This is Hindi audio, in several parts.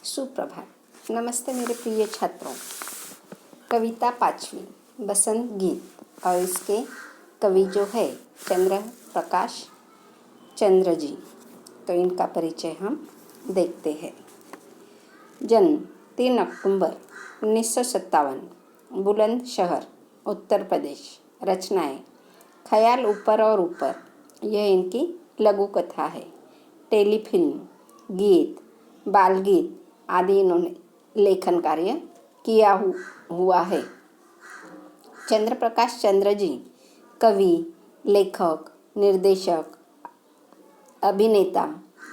सुप्रभात। नमस्ते मेरे प्रिय छात्रों। कविता 5वीं बसंत गीत और इसके कवि जो है चंद्र प्रकाश चंद्र जी। तो इनका परिचय हम देखते हैं। जन्म 3 अक्टूबर 1957, बुलंदशहर उत्तर प्रदेश। रचनाएं ख्याल ऊपर और ऊपर, यह इनकी लघु कथा है। टेलीफिल्म, गीत, बाल गीत आदि इन्होंने लेखन कार्य किया हुआ है। चंद्र प्रकाश चंद्र जी कवि, लेखक, निर्देशक, अभिनेता,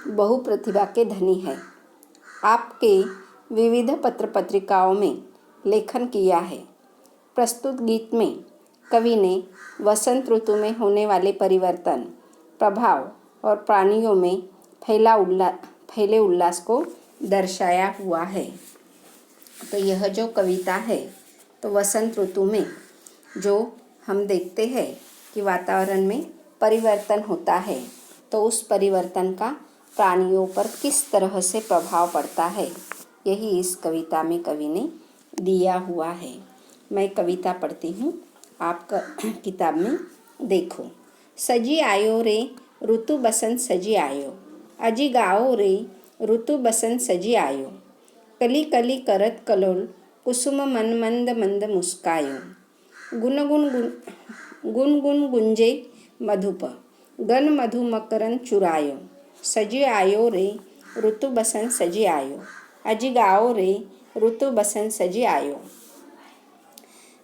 बहुप्रतिभा के धनी है। आपके विविध पत्र पत्रिकाओं में लेखन किया है। प्रस्तुत गीत में कवि ने वसंत ऋतु में होने वाले परिवर्तन, प्रभाव और प्राणियों में फैले उल्लास को दर्शाया हुआ है। तो यह जो कविता है, तो वसंत ऋतु में जो हम देखते हैं कि वातावरण में परिवर्तन होता है, तो उस परिवर्तन का प्राणियों पर किस तरह से प्रभाव पड़ता है, यही इस कविता में कवि ने दिया हुआ है। मैं कविता पढ़ती हूँ, आप किताब में देखो। सजी आयो रे ऋतु बसंत सजी आयो, अजी गाओ रे ऋतु बसंत सजी आयो। कली कली करत कलोल, कुसुम मन मंद मंद मुस्कायो। गुन गुन गुन गुन गुंजे मधुप, गन मधु मकरन चुरायो। सजी आयो रे ऋतु बसंत सजी आयो, अजी गाओ रे ऋतु बसंत सजी आयो।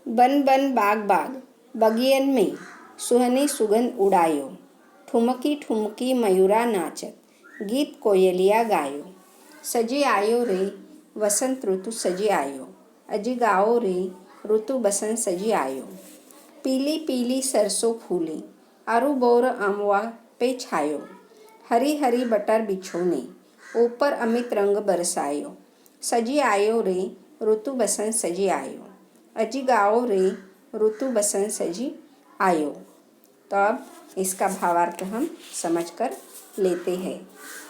बन बन बाग बाग बगियन में सुहनी सुगंध उड़ायो। ठुमकी ठुमकी मयूरा नाचत, गीत कोयलिया गायो। सजी आयो रे वसंत ऋतु सजी आयो, अजी गाओ रे ऋतु बसंत सजी आयो। पीली पीली सरसों फूली, आरू बोर अमवा पे छायो। हरी हरी बटर बिछोने, ऊपर अमित रंग बरसायो। सजी आयो रे ऋतु बसंत सजी आयो, अजी गाओ रे ऋतु बसंत सजी आयो। तो अब इसका भावार्थ हम समझकर लेते हैं।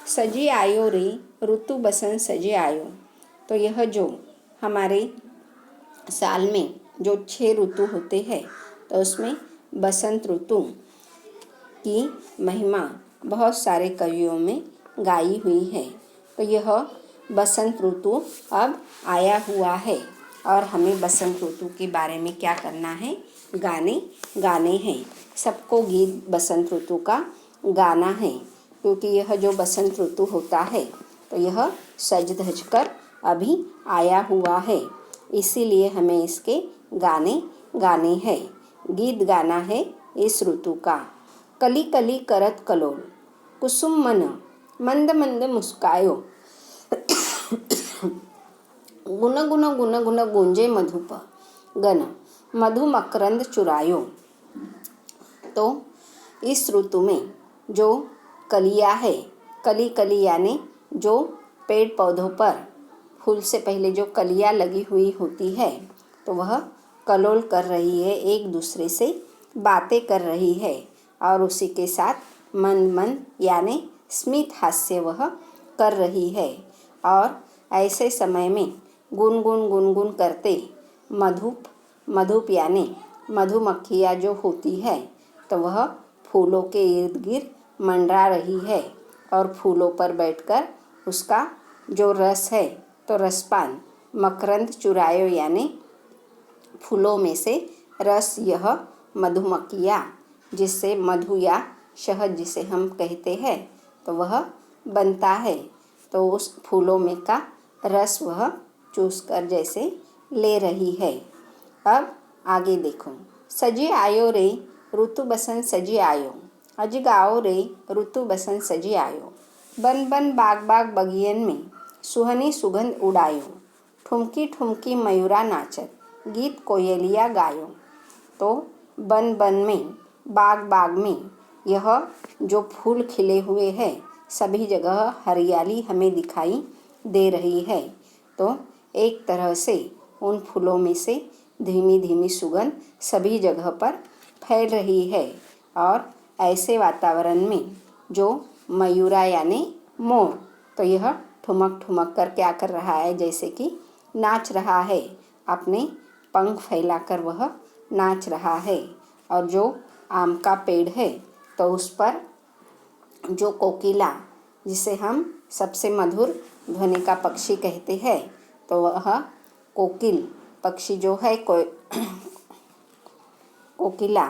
सजी आयो रे ऋतु बसंत सजी आयो, तो यह जो हमारे साल में जो 6 ऋतु होते हैं, तो उसमें बसंत ऋतु की महिमा बहुत सारे कवियों में गाई हुई है। तो यह बसंत ऋतु अब आया हुआ है और हमें बसंत ऋतु के बारे में क्या करना है, गाने हैं। सबको गीत बसंत ऋतु का गाना है, क्योंकि यह जो बसंत ऋतु होता है, तो यह सज धज कर अभी आया हुआ है। इसीलिए हमें इसके गाने हैं, गीत गाना है इस ऋतु का। कली कली करत कलोल, कुसुम मन मंद मंद मुस्कायो। गुन गुन गुन गुन गूंजे मधुप, गन मधु मकरंद चुरायो। तो इस ऋतु में जो कलियाँ है, कली यानी जो पेड़ पौधों पर फूल से पहले जो कलियाँ लगी हुई होती है, तो वह कलोल कर रही है, एक दूसरे से बातें कर रही है और उसी के साथ मन यानी स्मित हास्य वह कर रही है। और ऐसे समय में गुनगुन करते मधुप यानी मधुमक्खियाँ जो होती है, तो वह फूलों के इर्द गिर्द मंडरा रही है और फूलों पर बैठकर उसका जो रस है, तो रसपान मकरंद चुरायो यानी फूलों में से रस यह मधुमक्खियाँ, जिससे मधु या शहद जिसे हम कहते हैं, तो वह बनता है। तो उस फूलों में का रस वह चूस कर जैसे ले रही है। अब आगे देखो। सजी आयो रे ऋतु बसंत सजी आयो, अजी गाओ रे ऋतु बसंत सजी आयो। बन बन बाग बाग बगियन में सुहनी सुगंध उड़ायो। ठुमकी ठुमकी मयूरा नाचत, गीत कोयलिया गायो। तो बन में, बाग में यह जो फूल खिले हुए हैं, सभी जगह हरियाली हमें दिखाई दे रही है। तो एक तरह से उन फूलों में से धीमी धीमी सुगंध सभी जगह पर फैल रही है। और ऐसे वातावरण में जो मयूरा यानी मोर, तो यह ठुमक ठुमक कर क्या कर रहा है, जैसे कि नाच रहा है। अपने पंख फैलाकर वह नाच रहा है। और जो आम का पेड़ है तो उस पर जो कोकिला, जिसे हम सबसे मधुर ध्वनि का पक्षी कहते हैं, तो वह कोकिल पक्षी जो है कोकिला,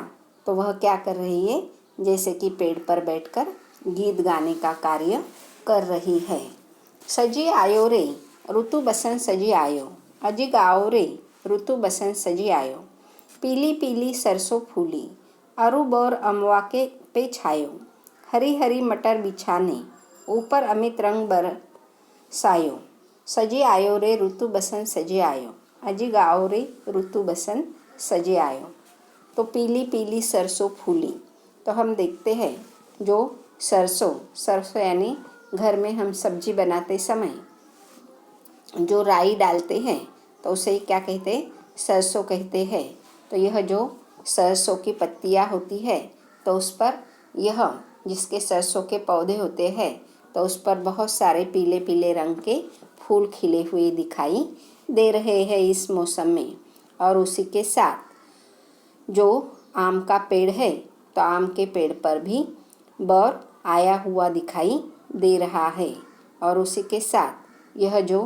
तो वह क्या कर रही है, जैसे कि पेड़ पर बैठकर गीत गाने का कार्य कर रही है। सजी आयो रे ऋतु बसंत सजी आयो, अजी गाओ रे ऋतु बसंत सजी आयो। पीली पीली सरसों फूली, अरु बोर अमवा के पे छायो। हरी हरी मटर बिछाने, ऊपर अमित रंग बरसायो। सजी आयो रे ऋतु बसंत सजी आयो, अजी गाओ रे ऋतु बसंत सजी आयो। तो पीली पीली सरसों फूली, तो हम देखते हैं जो सरसों यानी घर में हम सब्जी बनाते समय जो राई डालते हैं तो उसे क्या कहते हैं, सरसों कहते हैं। तो यह जो सरसों की पत्तियां होती है तो उस पर यह जिसके सरसों के पौधे होते हैं तो उस पर बहुत सारे पीले पीले रंग के फूल खिले हुए दिखाई दे रहे हैं इस मौसम में। और उसी के साथ जो आम का पेड़ है तो आम के पेड़ पर भी बर आया हुआ दिखाई दे रहा है। और उसी के साथ यह जो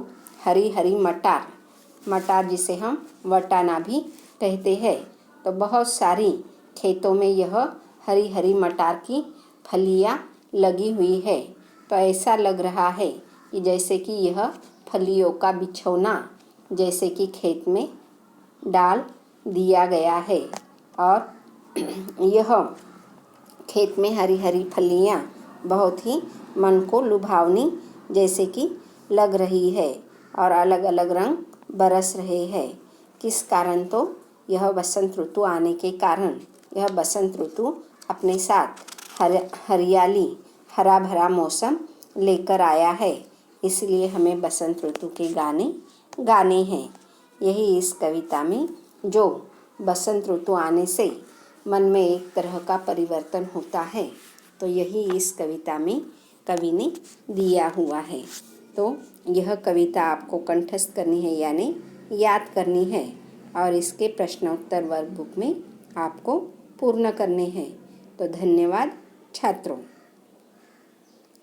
हरी हरी मटार जिसे हम वटाना भी कहते हैं, तो बहुत सारी खेतों में यह हरी हरी मटार की फलियां लगी हुई है। तो ऐसा लग रहा है कि जैसे कि यह फलियों का बिछौना जैसे कि खेत में डाल दिया गया है। और यह खेत में हरी हरी फलियां बहुत ही मन को लुभावनी जैसे कि लग रही है और अलग अलग रंग बरस रहे हैं। किस कारण, तो यह बसंत ऋतु आने के कारण यह बसंत ऋतु अपने साथ हरियाली हरा भरा मौसम लेकर आया है। इसलिए हमें बसंत ऋतु के गाने गाने हैं। यही इस कविता में जो बसंत ऋतु आने से मन में एक तरह का परिवर्तन होता है, तो यही इस कविता में कवि ने दिया हुआ है। तो यह कविता आपको कंठस्थ करनी है यानी याद करनी है और इसके प्रश्नोत्तर वर्कबुक में आपको पूर्ण करने हैं। तो धन्यवाद छात्रों।